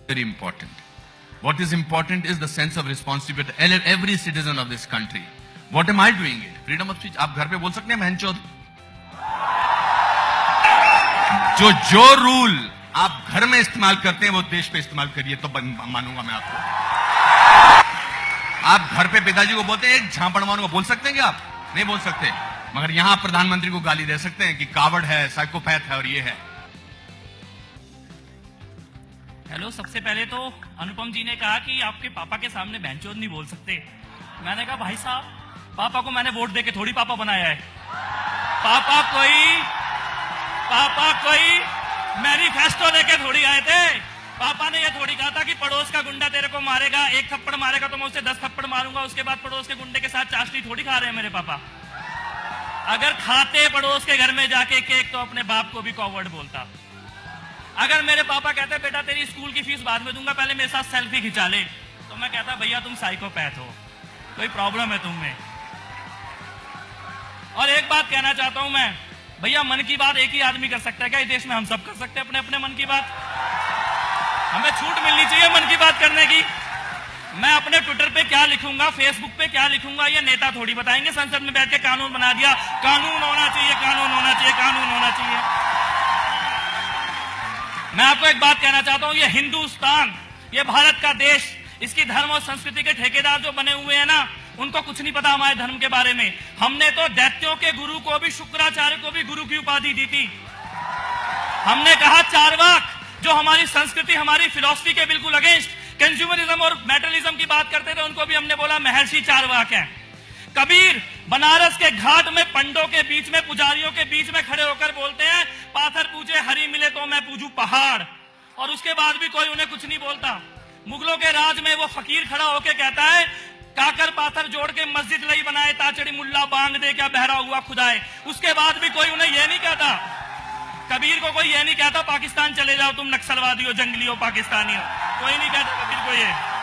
very important. What is important is the sense of responsibility of every citizen of this country. What am I doing it? Freedom of speech. आप घर पे बोल सकते हैं बहनचोद? जो rule आप घर में इस्तेमाल करते हैं वो देश पे इस्तेमाल करिए तो मानूंगा मैं आपको। आप घर पे पिताजी को बोलते हैं एक झापड़ मारूंगा, बोल सकते हैं क्या आप? नहीं बोल सकते। मगर यहां प्रधानमंत्री को गाली दे सकते हैं कि कावड़ है, साइकोपैथ है और ये है। हेलो, सबसे पहले तो अनुपम जी ने कहा कि आपके पापा के सामने बहनचोद नहीं बोल सकते। मैंने कहा भाई साहब, पापा को मैंने वोट देके थोड़ी पापा बनाया है। पापा कोई मैनिफेस्टो लेके थोड़ी आए थे। पापा ने ये थोड़ी कहा था कि पड़ोस का गुंडा तेरे को मारेगा, एक थप्पड़ मारेगा तो मैं उसे 10 थप्पड़ मारूंगा, उसके बाद पड़ोस के गुंडे के साथ चाशनी थोड़ी खा रहे हैं मेरे पापा। अगर खाते पड़ोस के घर में जाके केक तो अपने बाप को भी कॉवर्ड बोलता। अगर मेरे पापा कहते बेटा तेरी स्कूल की फीस बाद में दूंगा, पहले मेरे साथ सेल्फी खिंचा ले, तो मैं कहता भैया तुम साइकोपैथ हो, कोई प्रॉब्लम है तुम में। और एक बात कहना चाहता हूं मैं, भैया मन की बात एक ही आदमी कर सकता है क्या? इस देश में हम सब कर सकते हैं अपने अपने मन की बात। हमें छूट मिलनी चाहिए मन की बात करने की। मैं अपने ट्विटर पे क्या लिखूंगा, फेसबुक पे क्या लिखूंगा, ये नेता थोड़ी बताएंगे। संसद में बैठ के कानून बना दिया, कानून होना चाहिए, कानून होना चाहिए, कानून होना चाहिए। मैं आपको एक बात कहना चाहता हूं, ये हिंदुस्तान, ये भारत का देश, इसकी धर्म और संस्कृति के ठेकेदार जो बने हुए हैं ना, उनको कुछ नहीं पता हमारे धर्म के बारे में। हमने तो दैत्यों के गुरु को भी, शुक्राचार्य को भी गुरु की उपाधि दी थी। हमने कहा चारवाक, जो हमारी संस्कृति, हमारी फिलॉसफी के बिल्कुल अगेंस्ट कंज्यूमरिज्म और मेटलिज्म की बात करते थे, उनको भी हमने बोला महर्षि चारवाक हैं। कबीर बनारस के घाट में पंडों के बीच में, पुजारियों के बीच में खड़े होकर बोलते हैं, पाथर पूजे हरि मिले तो मैं पूजू पहाड़, और उसके बाद भी कोई उन्हें कुछ नहीं बोलता। मुगलों के राज में वो फकीर खड़ा होकर कहता है, काकर पाथर जोड़ के मस्जिद लई बनाए, ताचड़ी मुल्ला बांग दे क्या बहरा हुआ खुदाए। उसके बाद भी कोई उन्हें यह नहीं कहता, कबीर को कोई यह नहीं कहता पाकिस्तान चले जाओ तुम नक्सलवादी हो, जंगली हो, पाकिस्तानी हो, कोई नहीं कहता कबीर को ये।